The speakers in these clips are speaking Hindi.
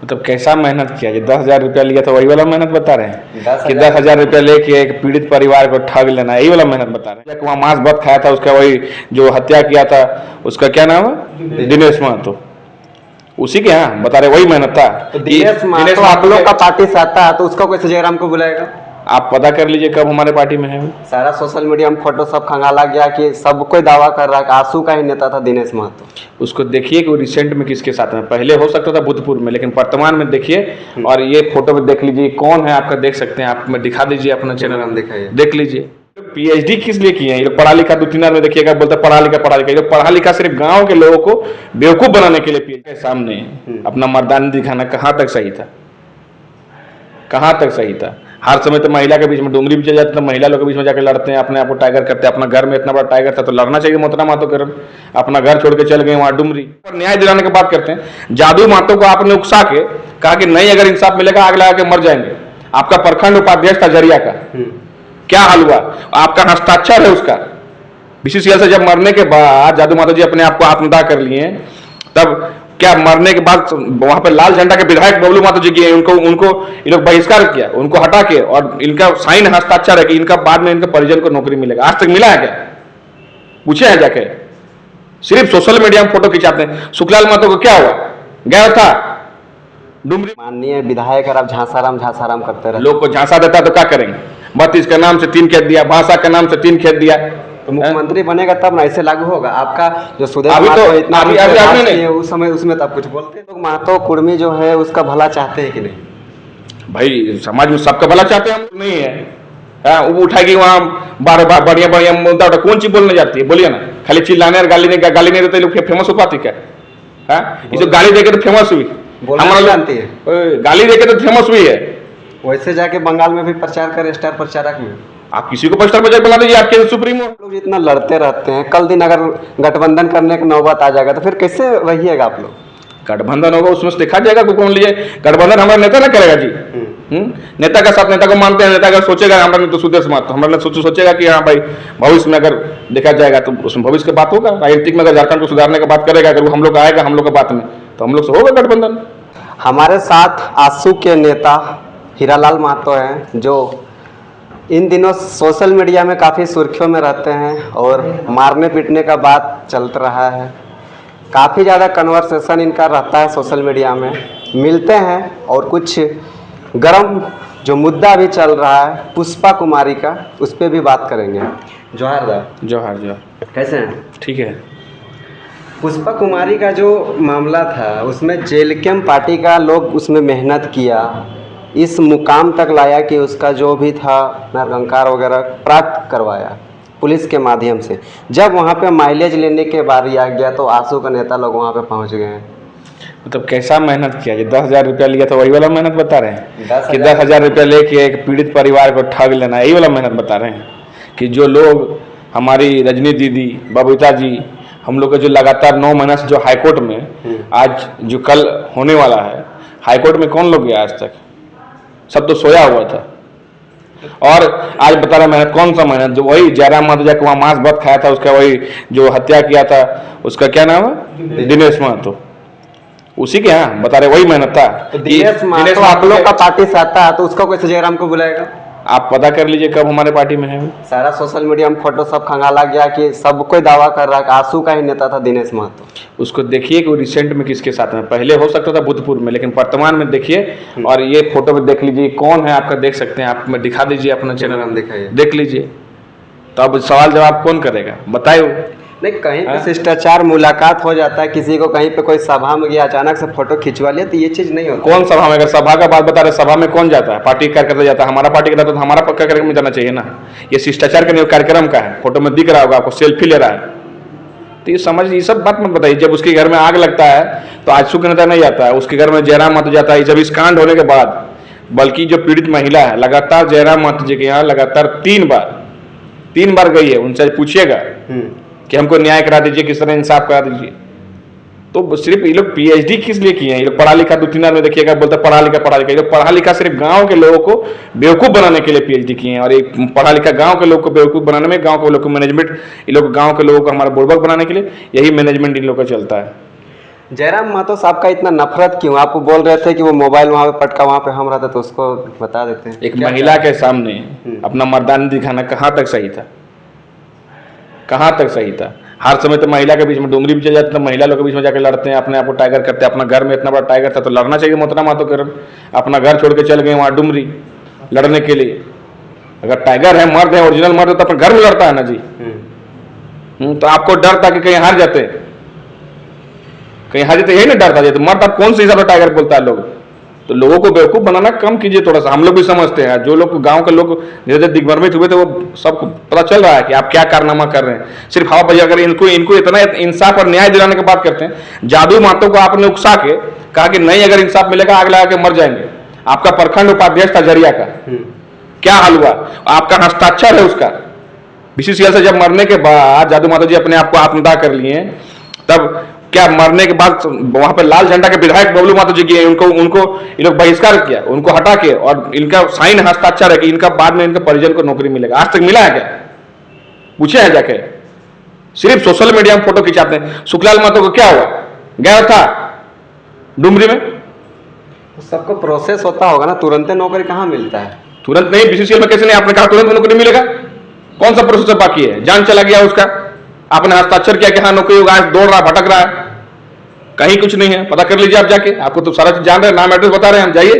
मतलब कैसा मेहनत किया? जो 10,000 रुपया लिया था वही वाला मेहनत बता रहे हैं कि 10,000 रुपया लेके एक पीड़ित परिवार को ठग लेना, यही वाला मेहनत बता रहे हैं। वहाँ मांस भात खाया था उसका, वही जो हत्या किया था उसका क्या नाम है, दिनेश महतो, उसी के यहाँ बता रहे वही मेहनत था। तो दिनेश महतो आप लोग का पार्टी से आता है तो उसका कैसे जयराम को बुलाएगा? आप पता कर लीजिए कब हमारे पार्टी में है। सारा सोशल मीडिया में फोटो सब खंगाला गया कि सब कोई दावा कर रहा है कि आंसू का ही नेता था दिनेश महतो। उसको देखिए कि वो रिसेंट में किसके साथ में, पहले हो सकता था बुद्धपुर में, लेकिन वर्तमान में देखिए। और ये फोटो में देख लीजिए कौन है आपका, देख सकते हैं आप, में दिखा दीजिए अपना चैनल में, दिखाइए देख लीजिए। पीएचडी किस लिए किए हैं ये लोग? पढ़ा लिखा 2-3 में देखिएगा बोलते पढ़ा लिखा, ये लोग पढ़ा लिखा सिर्फ गाँव के लोगों को बेवकूफ बनाने के लिए पीएचडी के सामने अपना मर्दानी दिखाना कहाँ तक सही था, कहाँ तक सही था? हर समय तो महिला के बीच में डुमरी भी चल जाते, तो महिला लोग के बीच में जाकर लड़ते हैं, अपने आप को टाइगर करते हैं। अपना घर में इतना बड़ा टाइगर था तो लड़ना चाहिए। मोहतरमा महतो करन अपना घर छोड़ के चल गए वहाँ डुमरी, और न्याय दिलाने की बात करते हैं। जादू महतो को आपने उकसा के कहा कि नहीं, अगर इंसाफ मिलेगा आग लगा के मर जाएंगे। आपका प्रखंड उपाध्यक्ष था जरिया का, क्या हाल हुआ? आपका हस्ताक्षर है उसका। बीसीसीएल से जब मरने के बाद जादू महतो जी अपने आप को आत्मदाह कर लिए, तब क्या मरने के बाद वहां पे लाल झंडा के विधायक बबलू महतो जी की उनको ये लोग बहिष्कार किया, उनको हटा के, और इनका साइन हस्ताक्षर है कि इनका बाद में इनके परिजन को नौकरी मिलेगा। आज तक मिला है क्या? पूछे हैं जाके? सिर्फ सोशल मीडिया में फोटो खिंचाते हैं। सुखलाल महतो को क्या हुआ? गया था डुमरी। माननीय विधायक आप झांसाराम करते रहे। लोग को झांसा देता तो क्या करेंगे? 32 के नाम से 3 खेत दिया, भाषा के नाम से 3 खेत दिया, तो मुख्यमंत्री बनेगा तब ना ऐसे लागू होगा। आपका जो सुदेश अभी महतो तो इतना अभी नहीं, उस समय उसमें तब कुछ बोलते हैं लोग। महतो कुर्मी जो है उसका भला चाहते हैं कि नहीं? भाई समाज में सबका भला चाहते हैं, हम नहीं है। वो उठाएगी वहाँ बार बार बढ़िया बढ़िया मुद्दा उठा, कौन चीज बोलने जाती है? बोलिए ना। खाली चिल्लाने और गाली नहीं देते लोग फेमस हो पाती क्या? ये जो गाली देके तो फेमस हुई, हमारा जानती है, गाली देके तो फेमस हुई है। वैसे जाके बंगाल में भी प्रचार करे स्टार प्रचारक में। आप किसी को स्टार प्रचारक बना दीजिए, आपके सुप्रीमो। लोग जितना लड़ते रहते हैं, कल दिन अगर गठबंधन करने की नौबत आ जाएगा तो फिर कैसे रहिएगा आप लोग? गठबंधन होगा उसमें से देखा जाएगा कौन लीजिए। गठबंधन हमारा नेता ना करेगा जी। नेता का साथ नेता को मानते हैं, नेता अगर सोचेगा हमारा तो सुदेश महतो, हमारा सोचेगा कि हाँ भाई भविष्य में अगर देखा जाएगा तो उसमें भविष्य की बात होगा। राजनीतिक में अगर झारखंड को सुधारने की बात करेगा, अगर वो हम लोग आएगा हम लोग की बात में, तो हम लोग से होगा गठबंधन। हमारे साथ आंसू के नेता हीरालाल महतो हैं, जो इन दिनों सोशल मीडिया में काफ़ी सुर्खियों में रहते हैं और मारने पीटने का बात चल रहा है। काफ़ी ज़्यादा कन्वर्सेशन इनका रहता है सोशल मीडिया में, मिलते हैं और कुछ गरम जो मुद्दा भी चल रहा है पुष्पा कुमारी का, उस पर भी बात करेंगे। जोहार दा। जोहार जोहार। कैसे हैं? ठीक है। पुष्पा कुमारी का जो मामला था उसमें जेलकेम पार्टी का लोग उसमें मेहनत किया, इस मुकाम तक लाया कि उसका जो भी था नरकंकार वगैरह प्राप्त करवाया पुलिस के माध्यम से। जब वहाँ पे माइलेज लेने के बारी आ गया तो आंसू का नेता लोग वहाँ पे पहुँच गए हैं। मतलब कैसा मेहनत किया? जो 10,000 रुपया लिया था वही वाला मेहनत बता रहे हैं कि 10,000 रुपया लेके एक पीड़ित परिवार को ठग लेना, यही वाला मेहनत बता रहे हैं। कि जो लोग हमारी रजनी दीदी, बबीता जी, हम लोग का जो लगातार 9 महीना से जो हाईकोर्ट में, आज जो कल होने वाला है हाईकोर्ट में, कौन लोग गया आज तक? सब तो सोया हुआ था। और आज बता रहा मेहनत, कौन सा मेहनत? जो वही जयराम महतो जाके वहाँ मांस भात खाया था उसका, वही जो हत्या किया था उसका क्या नाम है, दिनेश महतो, उसी के यहाँ बता रहे वही मेहनत था। तो दिनेश महतो आप लोग का पार्टी से आता है तो उसका कैसे जयराम को बुलाएगा? आप पता कर लीजिए कब हमारे पार्टी में है। सारा सोशल मीडिया में फोटो सब खंगाला गया कि सब कोई दावा कर रहा है कि आंसू का ही नेता था दिनेश महतो। उसको देखिए कि वो रिसेंट में किसके साथ में, पहले हो सकता था बुद्धपुर में, लेकिन वर्तमान में देखिए। और ये फोटो में देख लीजिए कौन है आपका, देख सकते हैं आप, में दिखा दीजिए अपना चैनल में, दिखाइए देख लीजिए। तो अब सवाल जवाब कौन करेगा बताइए? नहीं, कहीं पे शिष्टाचार मुलाकात हो जाता है, किसी को कहीं पे कोई सभा में गया अचानक से फोटो खिंचवा लिया, तो ये चीज नहीं होती। कौन सभा में? अगर सभा का बात बता रहे, सभा में कौन जाता है? पार्टी कार्यकर्ता जाता है। हमारा पार्टी का तो हमारा पक्का कार्यक्रम में जाना चाहिए ना। ये शिष्टाचार का कार्यक्रम का है, फोटो में दिख रहा होगा आपको, सेल्फी ले रहा है, तो ये समझ, ये सब बात मत बताइए। जब उसके घर में आग लगता है तो आंसू का नेता नहीं जाता है, उसके घर में जयराम महतो जाता है। जब इस कांड होने के बाद, बल्कि जो पीड़ित महिला है लगातार जयराम महतो जी के यहाँ लगातार 3 बार गई है, उनसे पूछिएगा कि हमको न्याय करा दीजिए, किस तरह इंसाफ करा दीजिए। तो सिर्फ ये लोग पीएचडी किस लिए किए हैं? ये लोग पढ़ा लिखा 2-3 में देखिएगा बोलते पढ़ा लिखा, ये लोग पढ़ा लिखा सिर्फ गांव के लोगों को बेवकूफ बनाने के लिए पीएचडी किए हैं। और एक पढ़ा लिखा गांव के लोग को बेवकूफ बनाने में, गांव के लोग को मैनेजमेंट, ये लोग गांव के लोगों को हमारा बुड़बक बनाने के लिए, यही मैनेजमेंट इन लोग का चलता है। जयराम महतो साहब का इतना नफरत क्यों? आप बोल रहे थे कि वो मोबाइल वहाँ पे पटका, वहाँ पे हम रहते, तो उसको बता देते हैं। एक महिला के सामने अपना मर्दानी दिखाना कहाँ तक सही था? कहाँ तक सही था? हर समय तो महिला के बीच में डुमरी भी चल जाते, तो महिला लोग के बीच में जाकर लड़ते हैं, अपने आप को टाइगर करते हैं। अपना घर में इतना बड़ा टाइगर था तो लड़ना चाहिए मोहतरम महतो के। अपना घर छोड़ के चल गए वहाँ डुमरी लड़ने के लिए। अगर टाइगर है, मर्द है, ओरिजिनल मर्द है, तो अपने घर में लड़ता है ना जी। तो आपको डर था कि कहीं हार जाते, कहीं हार जाते, यही ना डर था। तो मर्द आप कौन से हिसाब से टाइगर बोलता है लोग? तो लोगों को बेवकूफ बनाना कम कीजिए थोड़ा सा। हम लोग भी समझते हैं, जो लोग गांव के लोग धीरे धीरे दिग्भ्रमित हुए थे वो सबको पता चल रहा है कि आप क्या कारनामा कर रहे हैं। सिर्फ हवा बजा कर इनको इतना इंसाफ और न्याय दिलाने की बात करते हैं। जादू महतो को आपने उकसा के कहा कि नहीं, अगर इंसाफ मिलेगा आग लगा के मर जाएंगे। आपका प्रखंड उपाध्यक्ष था झरिया का, क्या हाल हुआ? आपका हस्ताक्षर है उसका। बीसीसीएल से जब मरने के बाद जादू महतो जी अपने आप को आत्मदाह कर लिए, तब क्या मरने के बाद वहां पे लाल झंडा के विधायक बबलू महतो जी गए, उनको ये लोग बहिष्कार किया, उनको हटा के, और इनका साइन हस्ताक्षर है कि इनका बाद में इनके परिजन को नौकरी मिलेगा। आज तक मिला है क्या? पूछे हैं जाके? सिर्फ सोशल मीडिया में फोटो खिंचाते हैं। सुखलाल महतो को क्या हुआ? गया था डुमरी में। सबको प्रोसेस होता होगा ना, तुरंत नौकरी कहाँ मिलता है? तुरंत नहीं, बीसीसीएल में कैसे नहीं? आपने कहा तुरंत नौकरी मिलेगा? कौन सा प्रोसेस बाकी है? जान चला गया उसका, आपने हस्ताक्षर किया कि हाँ नौकरी होगा, दौड़ रहा भटक रहा है, कहीं कुछ नहीं है। पता कर लीजिए आप जाके, आपको तो सारा चीज जान रहे हैं, नाम एड्रेस बता रहे हैं हम। जाइए,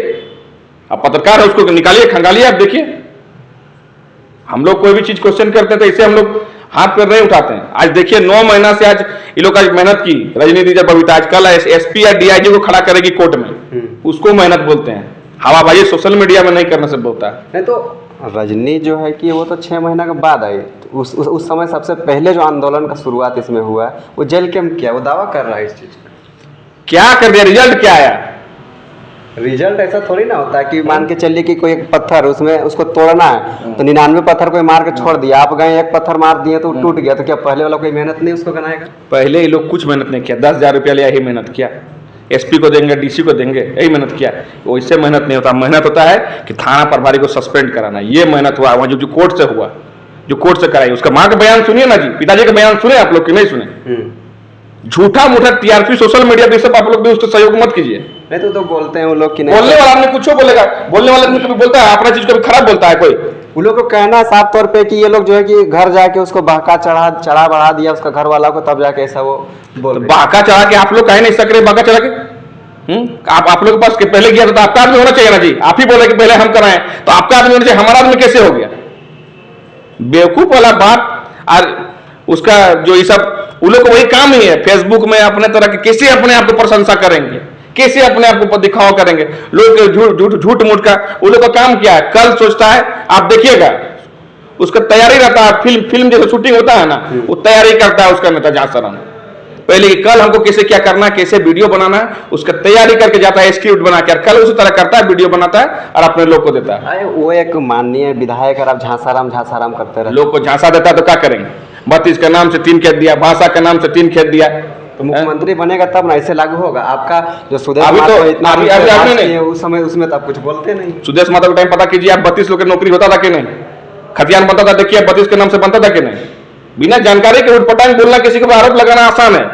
आप पत्रकार है, उसको निकालिए, खंगालिए, आप देखिए। हम लोग कोई भी चीज क्वेश्चन करते हैं तो इसे हम लोग हाथ पैर नहीं उठाते हैं। आज देखिए 9 महीना से आज ये लोग आज मेहनत की, रजनी दीजा बबीता, आज कल एसपी या डीआईजी को खड़ा करेगी कोर्ट में, उसको मेहनत बोलते हैं। हवाबाजी सोशल मीडिया में नहीं करने से बोलता है। नहीं तो रजनी जो है कि वो तो 6 महीना के बाद आई, तो उस समय सबसे पहले जो आंदोलन का शुरुआत इसमें हुआ है, वो जेल कैंप किया, वो दावा कर रहा है इस चीज का। क्या कर दिया? रिजल्ट क्या आया? रिजल्ट ऐसा थोड़ी ना होता है कि मान के चलिए कि कोई एक पत्थर उसमें उसको तोड़ना है, तो 99 पत्थर कोई मार के छोड़ दिया, आप गए एक पत्थर मार दिए तो टूट गया, तो क्या पहले वाला कोई मेहनत नहीं उसको बनाएगा? पहले ये लोग कुछ मेहनत नहीं किया, 10,000 रुपया लिया, यही मेहनत किया। एसपी को देंगे, डीसी को देंगे, यही मेहनत किया। वो इससे मेहनत नहीं होता। मेहनत होता है कि थाना प्रभारी को सस्पेंड कराना, ये मेहनत हुआ। वहाँ जो कोर्ट से हुआ, जो कोर्ट से कराई, उसका माँ का बयान सुनिए ना जी, पिताजी का बयान सुने आप लोग कि नहीं सुने? झूठा मूठा टीआरपी सोशल मीडिया पे सब आप लोग भी उसको सहयोग मत कीजिए। नहीं तो बोलते हैं वो लोग कि नहीं, बोलने वाला आदमी कुछ बोलेगा, बोलने वाला आदमी कभी बोलता है अपना चीज कभी खराब बोलता है कोई? वो लोग को कहना है साफ तौर पे कि ये लोग जो है कि घर जाके उसको बहका चढ़ा बढ़ा दिया उसका घर वाला को, तब जाके ऐसा वो बोल। बहका चढ़ा के आप लोग कहे नहीं सक रहे? बहका चढ़ा के आप लोग के पास पहले गया तो आपका आदमी होना चाहिए ना जी। आप ही बोले कि पहले हम कराएं, तो आपका आदमी होना चाहिए, हमारा आदमी कैसे हो गया? बेवकूफ वाला बात। और उसका जो ये सब उन लोग को वही काम ही है, फेसबुक में अपने तरह के कैसे अपने आप को प्रशंसा करेंगे, कैसे अपने आप को दिखावा करेंगे। लोग झूठ मूठ का उन लोग का काम क्या है? कल सोचता है, आप देखिएगा उसका तैयारी रहता है, फिल्म जैसे शूटिंग होता है ना, वो तैयारी करता है उसका नेता जासराम। पहले कि कल हमको कैसे क्या करना है, कैसे वीडियो बनाना है, उसका तैयारी करके जाता है, स्क्रिप्ट बना के, कल उसी तरह करता है, वीडियो बनाता है और अपने लोग को देता है। वो एक माननीय विधायक और आप झांसाराम करते रहे, लोग को झांसा देता है तो क्या करेंगे? 32 के नाम से 3 खेत दिया, भाषा के नाम से 3 खेत दिया, तो मुख्यमंत्री बनेगा तब ना ऐसे लागू होगा। आपका जो सुदेश अभी महतो तो इतना अभी नहीं, उस समय उसमें तब कुछ बोलते नहीं। सुदेश महतो का टाइम पता कीजिए आप, 32 लोग की नौकरी होता था कि नहीं? खतियान बनता था, देखिए 32 के नाम से बनता था कि नहीं? बिना जानकारी के उठपटांग बोलना, किसी को आरोप लगाना आसान है।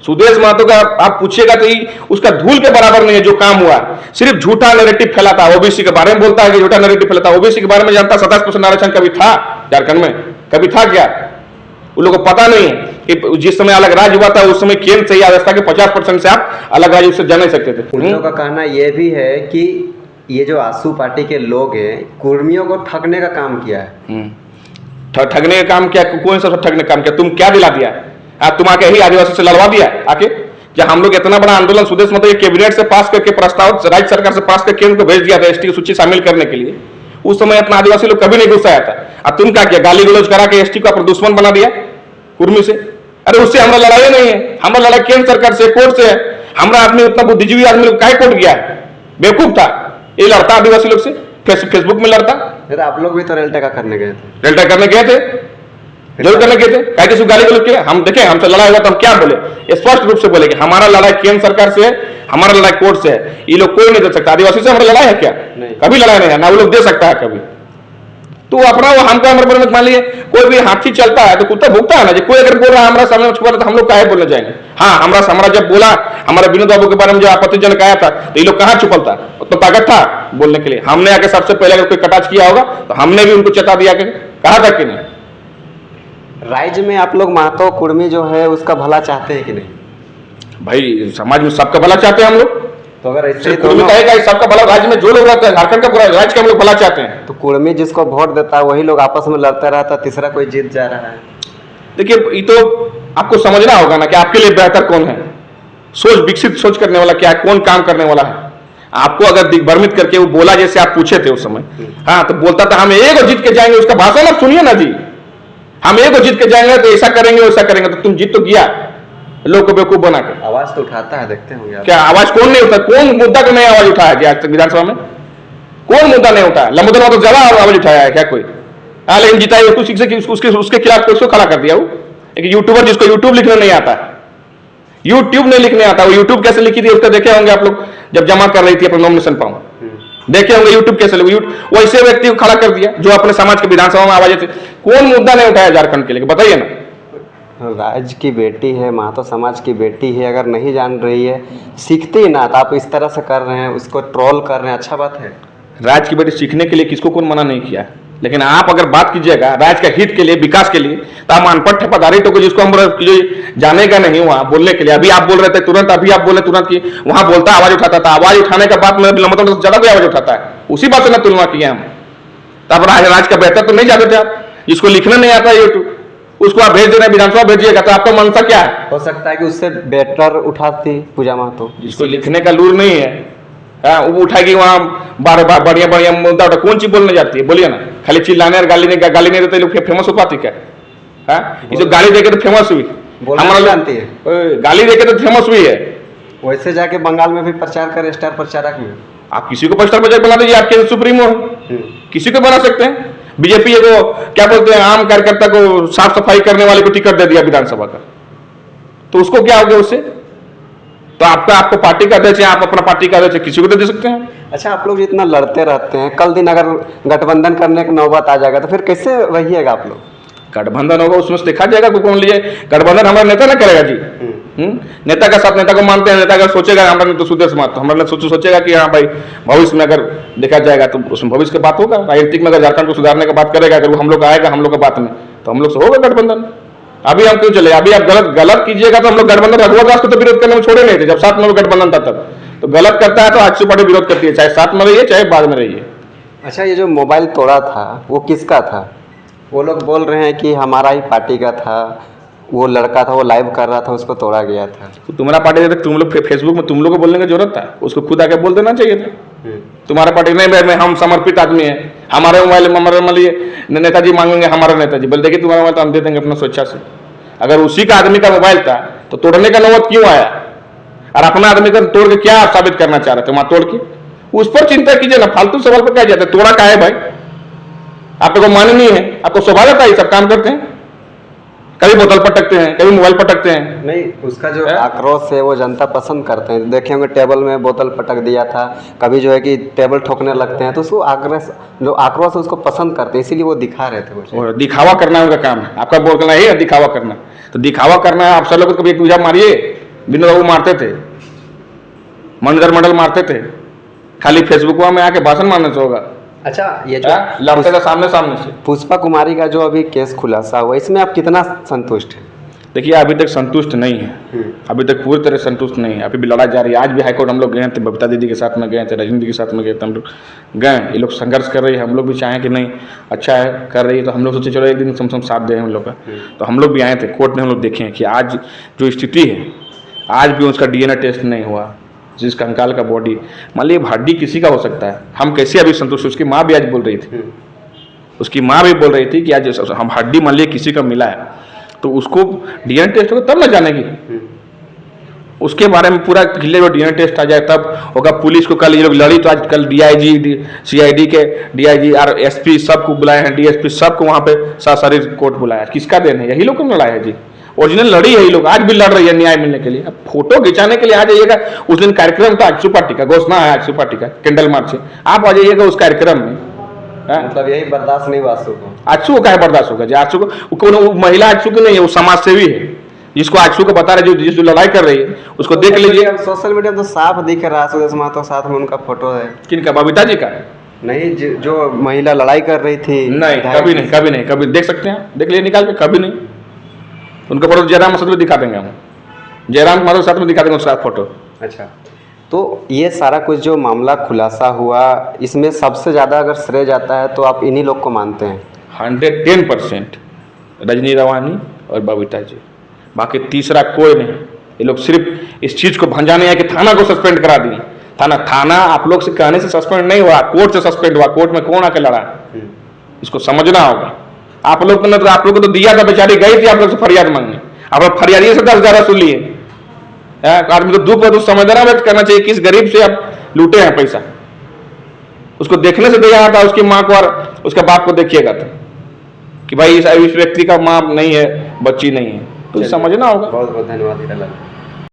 सुदेश महतो का आप पूछिएगा तो उसका धूल के बराबर नहीं है जो काम हुआ। सिर्फ झूठा नैरेटिव फैलाता है, ओबीसी के बारे में बोलता है कि झूठा नैरेटिव फैलाता है। ओबीसी के बारे में जानता 27% आरक्षण कभी था झारखंड में? कभी था क्या? उन लोगों को पता नहीं है कि जिस समय अलग राज्य हुआ था उस समय केंद्र से यह व्यवस्था के 50% से आप अलग राज्य से जा नहीं सकते थे। उन लोगों का कहना यह भी है कि ये जो आसू पार्टी के लोग हैं, कुर्मियों को ठगने का काम किया है। ठगने का काम किया? कौन सा ठगने का काम किया? तुम क्या दिला दिया? तुम आके ही आदिवासी से लड़वा दिया आके? जब हम लोग इतना बड़ा आंदोलन सुदेश महतो कैबिनेट से पास करके प्रस्ताव राज्य सरकार से पास करके केंद्र को भेज दिया था एसटी की सूची शामिल करने के लिए, उस समय अपना आदिवासी लोग कभी नहीं गुस्सा आया था। अब तुम क्या किया? गाली गलौज करा के एसटी को अपना दुश्मन बना दिया कुर्मी से। अरे उससे हमारा लड़ाई नहीं है, हमारा लड़ाई केंद्र सरकार से, कोर्ट से है। हमारा आदमी उतना बुद्धिजीवी आदमी लोग काहे कोर्ट गया है? बेवकूफ था ये, लड़ता आदिवासी लोग से, फेसबुक में लड़ता। आप लोग भी तो रेल टैका करने गए थे। रेल टैका करने गए थे, जरूर करने गए थे। क्या किसी गाली गलौज किया? हम देखें हमसे लड़ाई हुआ तो हम क्या बोले? स्पष्ट रूप से बोले कि हमारा लड़ाई केंद्र सरकार से है, हमारा लड़ाई कोर्ट से है। ये लोग कोई नहीं दे सकता। आदिवासी से हमारा लड़ाई है क्या? कभी लड़ाई नहीं है ना, वो लोग दे सकता है कभी। तो अपना वो हमका हमारे में मान लिए कोई भी हाथी चलता है तो कुत्ता भूखता है ना। जो कोई अगर बोल रहा है हमारा सामने छुपा तो हम लोग काहे बोलने जाएंगे। हाँ, हमारा जब बोला हमारा विनोद बाबू के बारे में जो आपत्तिजनक आया था तो ये लोग कहाँ छुपलता, तो ताकत था बोलने के लिए। हमने आके सबसे पहले अगर कोई कटाच किया होगा तो हमने भी उनको चेता दिया, कहा था कि नहीं। राज्य में आप लोग महतो कुर्मी जो है उसका भला चाहते हैं कि नहीं? भाई समाज में सबका भला चाहते हैं हम लोग। तो अगर ऐसे कुर्मी कहेगा सबका भला, राज्य में जो लोग रहते हैं झारखंड का पूरा राज्य का हम लोग भला चाहते हैं। तो कुर्मी जिसको वोट देता है वही लोग आपस में लड़ते रहता है, तीसरा कोई जीत जा रहा है। देखिए ये तो आपको समझना होगा ना कि आपके लिए बेहतर कौन है, सोच विकसित सोच करने वाला क्या है, कौन काम करने वाला है। आपको अगर दिग्भ्रमित करके वो बोला जैसे आप पूछे थे उस समय, हाँ तो बोलता था हम एक जीत के जाएंगे, उसका भाषण आप सुनिए ना जी, हम एक जीत के जाएंगे तो ऐसा करेंगे वैसा करेंगे, तो तुम जीत तो गया लोग को बेवकूफ बना के। आवाज तो उठाता है, देखते होंगे आप। क्या आवाज कौन नहीं उठा, कौन मुद्दा को नहीं आवाज उठाया जी आज तक विधानसभा में? कौन मुद्दा नहीं उठाया? लंबोदर तो ज्यादा आवाज उठाया है क्या कोई? हाँ लेकिन जिताई उसके खिलाफ किसको खड़ा कर दिया? वो एक यूट्यूबर जिसको यूट्यूब लिखने नहीं आता, यूट्यूब नहीं लिखने आता, वो यूट्यूब कैसे लिखी थी उसका देखे होंगे आप लोग जब जमा कर रही थी अपना नॉमिनेशन फॉर्म, देखे होंगे यूट्यूब कैसे वैसे व्यक्ति को खड़ा कर दिया जो अपने समाज के विधानसभा में आवाज थे। कौन मुद्दा नहीं उठाया झारखंड के लिए बताइए ना। राज्य की बेटी है, महतो समाज की बेटी है, अगर नहीं जान रही है, सीखती ही ना, तो आप इस तरह से कर रहे हैं, उसको ट्रोल कर रहे हैं, अच्छा बात है? राज्य की बेटी सीखने के लिए किसको कौन मना नहीं किया, लेकिन आप अगर बात कीजिएगा राज्य का हित के लिए, विकास के लिए, तो आप अनपढ़ ठेकेदारी को जिसको हम जानेगा नहीं वहां बोलने के लिए। अभी आप बोल रहे थे तुरंत, अभी आप बोले तुरंत कि वहां बोलता आवाज उठाता था, आवाज उठाने का बात में मतलब ज्यादा कोई आवाज उठाता है, उसी बात से ना तुलना किया हम। तब राज्य का बेहतर तो नहीं जाते थे आप, जिसको लिखना नहीं आता यूट्यूब उसको आप भेज दे रहे हैं विधानसभा भेजिएगा, तो आपका मनसा क्या है? हो सकता है कि उससे बेटर उठाती पूजा महतो, जिसको लिखने का लूर नहीं है, वो उठाएगी वहां बढ़िया बढ़िया मुद्दा उठा, कौन चीज बोलने जाती है बोलिए ना। खाली चिल्लाने और गाली नहीं देते लोग फेमस हो पाती क्या? ये जो गाली देके तो फेमस हुई, हमारा जानती है, गाली देके तो फेमस हुई है। वैसे जाके बंगाल में भी प्रचार करे स्टार प्रचारक में। आप किसी को स्टार प्रचारक बना दीजिए, आपके सुप्रीमो है, किसी को बना सकते हैं। बीजेपी को क्या बोलते हैं, आम कार्यकर्ता को साफ सफाई करने वाले को टिकट दे दिया विधानसभा का, तो उसको क्या हो गया उससे? तो आपको पार्टी का अध्यक्ष है, आप अपना पार्टी का अध्यक्ष किसी को तो दे सकते हैं। अच्छा, आप लोग जितना लड़ते रहते हैं, कल दिन अगर गठबंधन करने की नौबत आ जाएगा तो फिर कैसे रहिएगा आप लोग? गठबंधन होगा उसमें से देखा जाएगा कौन लीजिए। गठबंधन हमारा नेता ना करेगा जी। नेता का साथ नेता को मानते हैं, नेता अगर सोचेगा हमारे तो सुदेश मानते, हमारे सोचेगा कि हाँ भाई भविष्य में अगर देखा जाएगा तो उसमें भविष्य की बात होगा। राजनीतिक में अगर झारखंड को सुधारने की बात करेगा, अगर वो हम लोग आएगा हम लोग की बात में, तो हम लोग से होगा गठबंधन। अभी हम क्यों चले? अभी आप गलत कीजिएगा तो हम लोग गठबंधन रघुवर दास को तो विरोध करने में छोड़े नहीं थे जब साथ में गठबंधन था तब। तो गलत करता है तो आजसू पार्टी विरोध करती है, चाहे साथ में रहिए चाहे बाद में रहिए। अच्छा, ये जो मोबाइल तोड़ा था वो किसका था? वो लोग बोल रहे हैं कि हमारा ही पार्टी का था, वो लड़का था वो लाइव कर रहा था, उसको तोड़ा गया था। तो तुम्हारा पार्टी है तो तुम लोग फेसबुक में तुम लोग को बोलने की जरूरत था? उसको खुद आके बोल देना चाहिए था। तुम्हारा पार्टी नहीं भाई हम समर्पित आदमी है, हमारे मोबाइल हमारे मान लीजिए नेताजी मांगेंगे हमारा नेताजी, बोल देखिए तुम्हारा मोबाइल तो हम दे देंगे अपना स्वेच्छा से। अगर उसी का आदमी का मोबाइल था तो तोड़ने का नौबत क्यों आया? और अपना आदमी का तोड़ के क्या आप साबित करना चाह रहे थे? वहां तोड़ के उस पर चिंता कीजिए ना, फालतू सवाल पर क्या जाते? तोड़ा का है भाई? आप लोगों को माननीय है, आपको स्वभाव था ये सब काम करते हैं, कभी बोतल पटकते हैं कभी मोबाइल पटकते हैं। नहीं, उसका जो आक्रोश है वो जनता पसंद करते हैं। देखे होंगे टेबल में बोतल पटक दिया था, कभी जो है कि टेबल ठोकने लगते हैं, तो उसको आक्रोश है उसको पसंद करते हैं, इसीलिए वो दिखा रहे थे। और दिखावा करना उनका काम है, आपका बोलना ही है दिखावा करना। तो दिखावा करना है, आप सब लोग कभी पूजा मारिए, विनोद बाबू मारते थे, मनोहर मंडल मारते थे, खाली फेसबुक में आके भाषण मारने से होगा? अच्छा, ये जो लड़ते थे सामने से। पुष्पा कुमारी का जो अभी केस खुलासा हुआ, इसमें आप कितना संतुष्ट हैं? देखिए अभी तक संतुष्ट नहीं है, अभी तक पूरी तरह संतुष्ट नहीं है, अभी भी लड़ाई जारी है। आज भी हाईकोर्ट हम लोग गए थे, बबीता दीदी के साथ में गए थे, रजनी के साथ में गए थे, हम लोग गए। ये लोग संघर्ष कर रही है, हम लोग भी चाहें कि नहीं अच्छा है कर रही है, तो हम लोग सोचे चलो एक दिन सम साथ दें हम लोग का। तो हम लोग भी आए थे कोर्ट में, हम लोग देखें कि आज जो स्थिति है, आज भी उसका DNA टेस्ट नहीं हुआ, जिस कंकाल का बॉडी मान लीजिए हड्डी किसी का हो सकता है, हम कैसे अभी संतुष्ट? उसकी माँ भी आज बोल रही थी, उसकी माँ भी बोल रही थी कि आज हम हड्डी मान लीजिए किसी का मिला है तो उसको DNA टेस्ट होगा तब ना जानेगी, उसके बारे में पूरा क्लियर DNA टेस्ट आ जाए तब होगा। पुलिस को कल ये लोग लड़ी तो आज कल DIG CID के DIG और SP सबको बुलाए हैं, DSP सबको वहाँ पे सशरीर कोर्ट बुलाया। किसका देन है? यही लोग को लड़ाया है जी, ओरिजिनल लड़ी है ये लोग, आज भी लड़ रही है न्याय मिलने के लिए। अब फोटो खिंचाने के लिए आ जाइएगा, उस दिन कार्यक्रम था आजसू पार्टी का, घोषणा है आजसू पार्टी का कैंडल मार्च से, आप आ जाइएगा उस कार्यक्रम में। हैं? मतलब यही बर्दाश्त नहीं हुआ आंसू को। आंसू को क्या बर्दाश्त होगा जी? आंसू को वो महिला आंसू की नहीं है, वो समाज सेवी है, जिसको आंसू को बता रहे, जो लड़ाई कर रही है उसको देख लीजिए। सोशल मीडिया में तो साफ दिख रहा है आंसू देश महतो साथ में उनका फोटो है। किनका? बबीता जी का? नहीं, जो महिला लड़ाई कर रही थी। नहीं, कभी नहीं, कभी नहीं, कभी देख सकते हैं, देख लीजिए निकाल के, कभी नहीं। उनका फोटो जयराम मसूद में दिखा देंगे हम, जयराम मसूद साथ में दिखा देंगे उसका फोटो। अच्छा, तो ये सारा कुछ जो मामला खुलासा हुआ, इसमें सबसे ज़्यादा अगर श्रेय जाता है तो आप इन्हीं लोग को मानते हैं? 110% रजनी रवानी और बबीता जी, बाकी तीसरा कोई नहीं। ये लोग सिर्फ इस चीज़ को भंजाने हैं कि थाना को सस्पेंड करा दिए। थाना आप लोग से कहने से सस्पेंड नहीं हुआ, कोर्ट से सस्पेंड हुआ। कोर्ट में कौन आके लड़ा? इसको समझना होगा। आप लोग को आप लोग को तो दिया था, बेचारी गई थी आप लोग से फरियाद मांगने, आप लोग फरियादी से 10,000 वसूल लिए। आदमी तो दुख तो संवेदना व्यक्त करना चाहिए, किस गरीब से आप लूटे हैं पैसा। उसको देखने से दया आता, उसकी माँ को और उसके बाप को देखिएगा तो कि भाई इस व्यक्ति का माँ नहीं है, बच्ची नहीं है, तो समझना होगा। बहुत बहुत धन्यवाद हीरालाल।